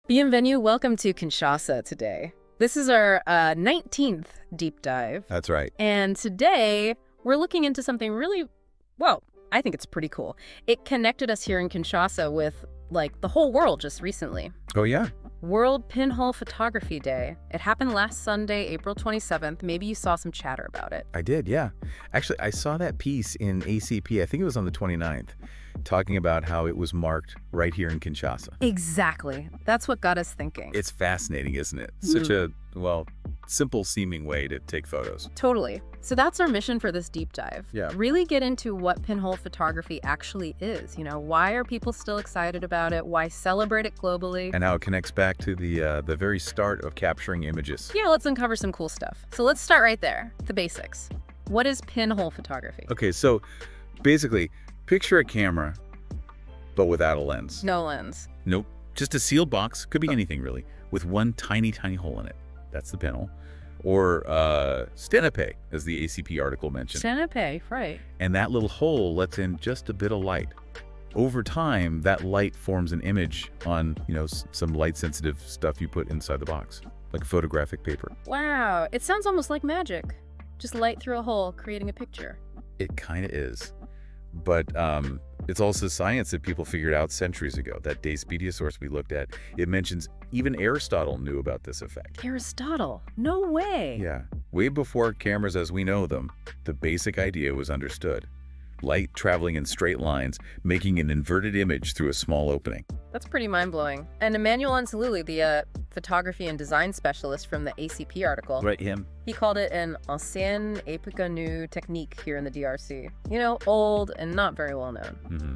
Bienvenue, welcome to Kinshasa today. This is our 19th deep dive. That's right. And today, we're looking into something really, well, I think it's pretty cool. It connected us here in Kinshasa with, like, the whole world just recently. Oh, yeah? World Pinhole Photography Day. It happened last Sunday, April 27th. Maybe you saw some chatter about it. I did, yeah. Actually, I saw that piece in ACP, I think it was on the 29th, talking about how it was marked right here in Kinshasa. Exactly. That's what got us thinking. It's fascinating, isn't it? Such a, well, simple-seeming way to take photos. Totally. So that's our mission for this deep dive. Yeah. Really get into what pinhole photography actually is. You know, why are people still excited about it? Why celebrate it globally? And how it connects back to the very start of capturing images. Yeah, let's uncover some cool stuff. So let's start right there, the basics. What is pinhole photography? Okay, so basically, picture a camera, but without a lens. No lens. Nope. Just a sealed box, could be anything really, with one tiny, tiny hole in it. That's the pinhole. Or stenope, as the ACP article mentioned. Stenope, right. And that little hole lets in just a bit of light. Over time, that light forms an image on, some light-sensitive stuff you put inside the box, like photographic paper. Wow, it sounds almost like magic. Just light through a hole, creating a picture. It kind of is. But it's also science that people figured out centuries ago. That Despedia source we looked at, it mentions even Aristotle knew about this effect. Aristotle? No way. Yeah. Way before cameras as we know them, the basic idea was understood. Light traveling in straight lines, making an inverted image through a small opening. That's pretty mind-blowing. And Emmanuel Ansaluli, the photography and design specialist from the ACP article, Right, him. he called it an ancienne époque nue technique here in the DRC. You know, old and not very well known. Mm-hmm.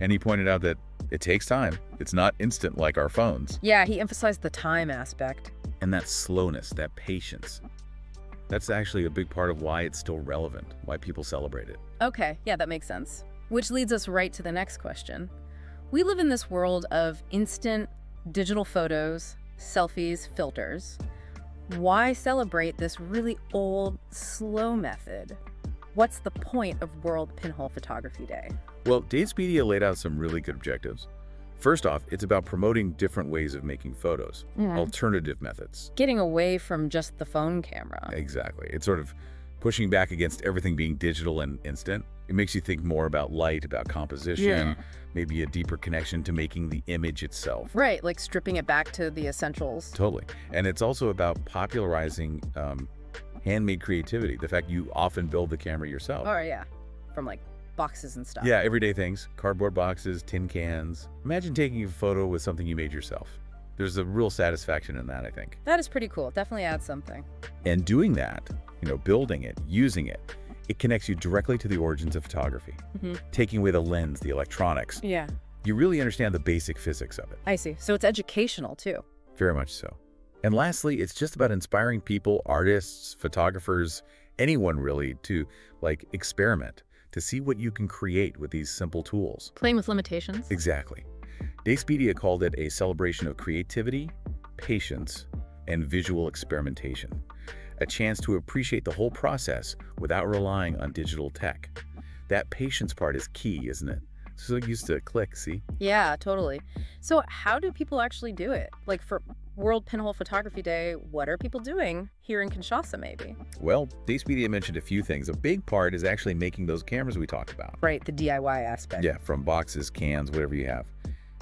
And he pointed out that it takes time. It's not instant like our phones. Yeah, he emphasized the time aspect. And that slowness, that patience. That's actually a big part of why it's still relevant, why people celebrate it. Okay, yeah, that makes sense. Which leads us right to the next question. We live in this world of instant digital photos, selfies, filters. Why celebrate this really old, slow method? What's the point of World Pinhole Photography Day? Well, Despedia laid out some really good objectives. First off, it's about promoting different ways of making photos, alternative methods. Getting away from just the phone camera. Exactly. It's sort of pushing back against everything being digital and instant. It makes you think more about light, about composition, maybe a deeper connection to making the image itself. Right, like stripping it back to the essentials. Totally. And it's also about popularizing handmade creativity, the fact you often build the camera yourself. Oh, yeah. From like boxes and stuff. Yeah, everyday things, cardboard boxes, tin cans. Imagine taking a photo with something you made yourself. There's a real satisfaction in that, I think. That is pretty cool. Definitely adds something. And doing that, building it, using it, it connects you directly to the origins of photography. Taking away the lens, the electronics. Yeah. You really understand the basic physics of it. I see. So it's educational too. Very much so. And lastly, it's just about inspiring people, artists, photographers, anyone really, to experiment, to see what you can create with these simple tools. Playing with limitations. Exactly. Despedia called it a celebration of creativity, patience, and visual experimentation. A chance to appreciate the whole process without relying on digital tech. That patience part is key, isn't it? So used to click, see? Yeah, totally. So how do people actually do it? Like for World Pinhole Photography Day, what are people doing here in Kinshasa maybe? Well, Despedia mentioned a few things. A big part is actually making those cameras we talked about. Right, the DIY aspect. Yeah, from boxes, cans, whatever you have.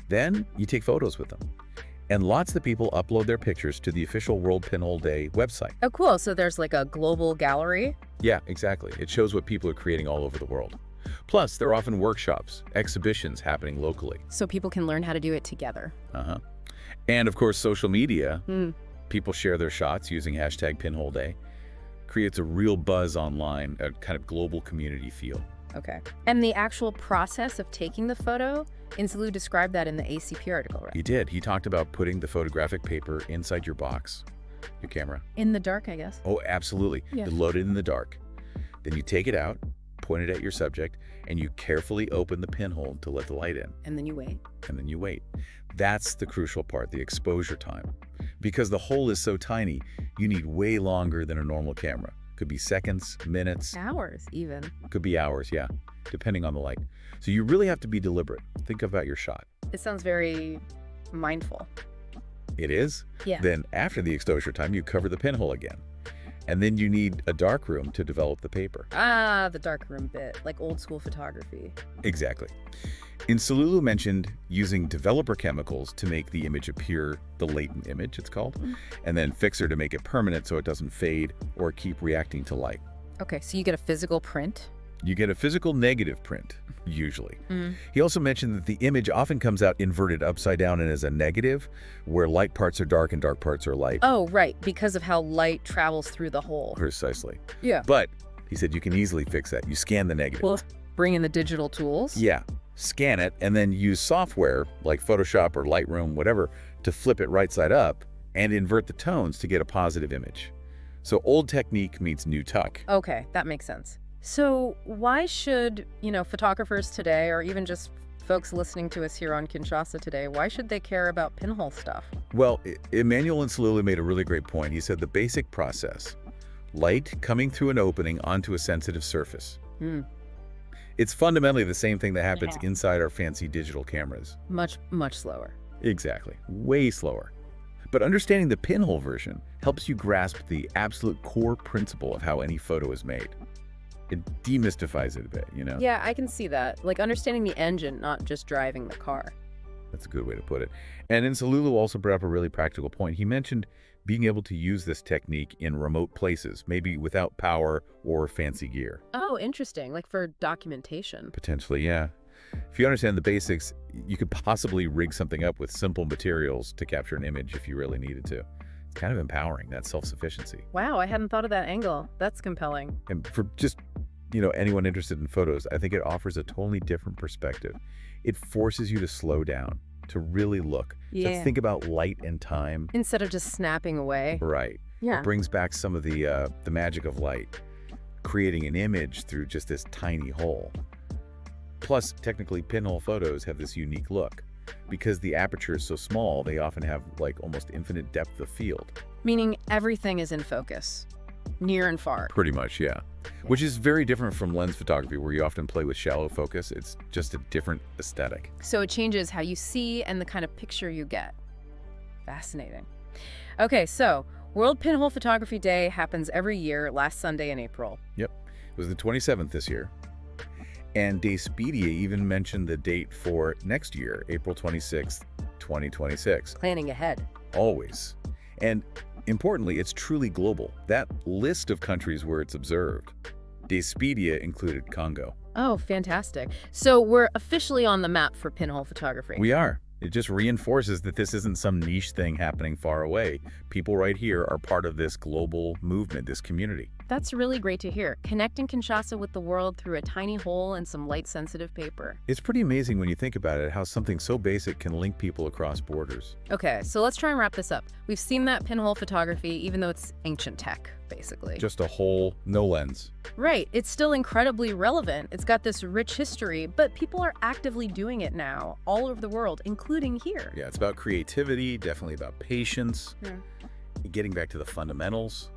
Then you take photos with them. And lots of people upload their pictures to the official World Pinhole Day website. Oh, cool. So there's like a global gallery? Yeah, exactly. It shows what people are creating all over the world. Plus, there are often workshops, exhibitions happening locally. So people can learn how to do it together. And of course, social media. People share their shots using hashtag Pinhole Day. Creates a real buzz online, a kind of global community feel. Okay. And the actual process of taking the photo, Insalu described that in the ACP article, right? He did. He talked about putting the photographic paper inside your box, your camera. In the dark, I guess. Oh, absolutely. Yeah. You load it in the dark. Then you take it out, point it at your subject, and you carefully open the pinhole to let the light in. And then you wait. And then you wait. That's the crucial part, the exposure time. Because the hole is so tiny, you need way longer than a normal camera. Could be seconds, minutes. Hours, even. Could be hours, yeah, depending on the light. So you really have to be deliberate. Think about your shot. It sounds very mindful. It is? Yeah. Then after the exposure time, you cover the pinhole again. And then you need a dark room to develop the paper. Ah, the darkroom bit, like old school photography. Exactly. Insululu mentioned using developer chemicals to make the image appear the latent image, it's called, and then fixer to make it permanent so it doesn't fade or keep reacting to light. Okay, so you get a physical print? You get a physical negative print, usually. He also mentioned that the image often comes out inverted upside down and as a negative, where light parts are dark and dark parts are light. Oh, right, because of how light travels through the hole. Precisely. Yeah. But he said you can easily fix that. You scan the negative. Well, bring in the digital tools? Yeah. Scan it and then use software like Photoshop or Lightroom, whatever, to flip it right side up and invert the tones to get a positive image. So old technique meets new tuck. Okay, that makes sense. So why should, photographers today, or even just folks listening to us here on Kinshasa today, why should they care about pinhole stuff? Well, Emmanuel Nsululu made a really great point. He said the basic process, light coming through an opening onto a sensitive surface. It's fundamentally the same thing that happens inside our fancy digital cameras. Much, much slower. Exactly. Way slower. But understanding the pinhole version helps you grasp the absolute core principle of how any photo is made. It demystifies it a bit, Yeah, I can see that. Like understanding the engine, not just driving the car. That's a good way to put it. And Nsululu also brought up a really practical point. He mentioned being able to use this technique in remote places, maybe without power or fancy gear. Oh, interesting. Like for documentation. Potentially, yeah. If you understand the basics, you could possibly rig something up with simple materials to capture an image if you really needed to. It's kind of empowering, that self-sufficiency. Wow, I hadn't thought of that angle. That's compelling. And for just, anyone interested in photos, I think it offers a totally different perspective. It forces you to slow down, to really look. Yeah. To think about light and time. Instead of just snapping away. Right. Yeah. It brings back some of the magic of light, creating an image through just this tiny hole. Plus, technically, pinhole photos have this unique look. Because the aperture is so small, they often have like almost infinite depth of field. Meaning everything is in focus, near and far. Pretty much, yeah. Which is very different from lens photography, where you often play with shallow focus. It's just a different aesthetic. So it changes how you see and the kind of picture you get. Fascinating. Okay, so World Pinhole Photography Day happens every year, last Sunday in April. Yep. It was the 27th this year. And Despedia even mentioned the date for next year, April 26th, 2026. Planning ahead. Always. And importantly, it's truly global. That list of countries where it's observed, Despedia included Congo. Oh, fantastic. So we're officially on the map for pinhole photography. We are. It just reinforces that this isn't some niche thing happening far away. People right here are part of this global movement, this community. That's really great to hear. Connecting Kinshasa with the world through a tiny hole and some light-sensitive paper. It's pretty amazing when you think about it, how something so basic can link people across borders. Okay, so let's try and wrap this up. We've seen that pinhole photography, even though it's ancient tech, basically. Just a hole, no lens. Right. It's still incredibly relevant. It's got this rich history, but people are actively doing it now, all over the world, including here. Yeah, it's about creativity, definitely about patience, Yeah. getting back to the fundamentals,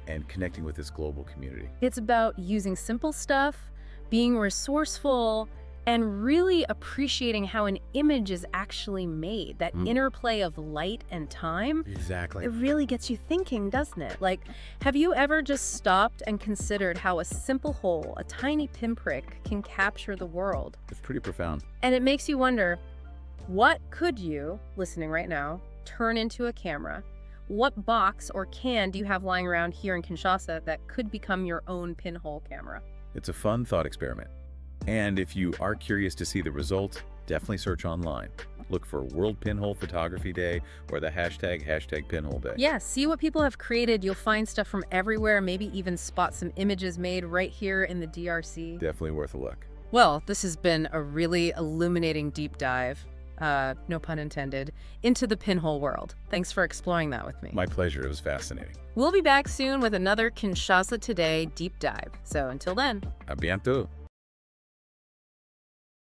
and connecting with this global community. It's about using simple stuff, being resourceful, and really appreciating how an image is actually made. That interplay of light and time. Exactly. It really gets you thinking, doesn't it? Like, have you ever just stopped and considered how a simple hole, a tiny pinprick, can capture the world? It's pretty profound. And it makes you wonder, what could you, listening right now, turn into a camera? What box or can do you have lying around here in Kinshasa that could become your own pinhole camera? It's a fun thought experiment. And if you are curious to see the results, definitely search online. Look for World Pinhole Photography Day or the hashtag Pinhole Day. Yeah, see what people have created. You'll find stuff from everywhere, maybe even spot some images made right here in the DRC. Definitely worth a look. Well, this has been a really illuminating deep dive, no pun intended, into the pinhole world. Thanks for exploring that with me. My pleasure. It was fascinating. We'll be back soon with another Kinshasa Today deep dive. So until then. A bientôt.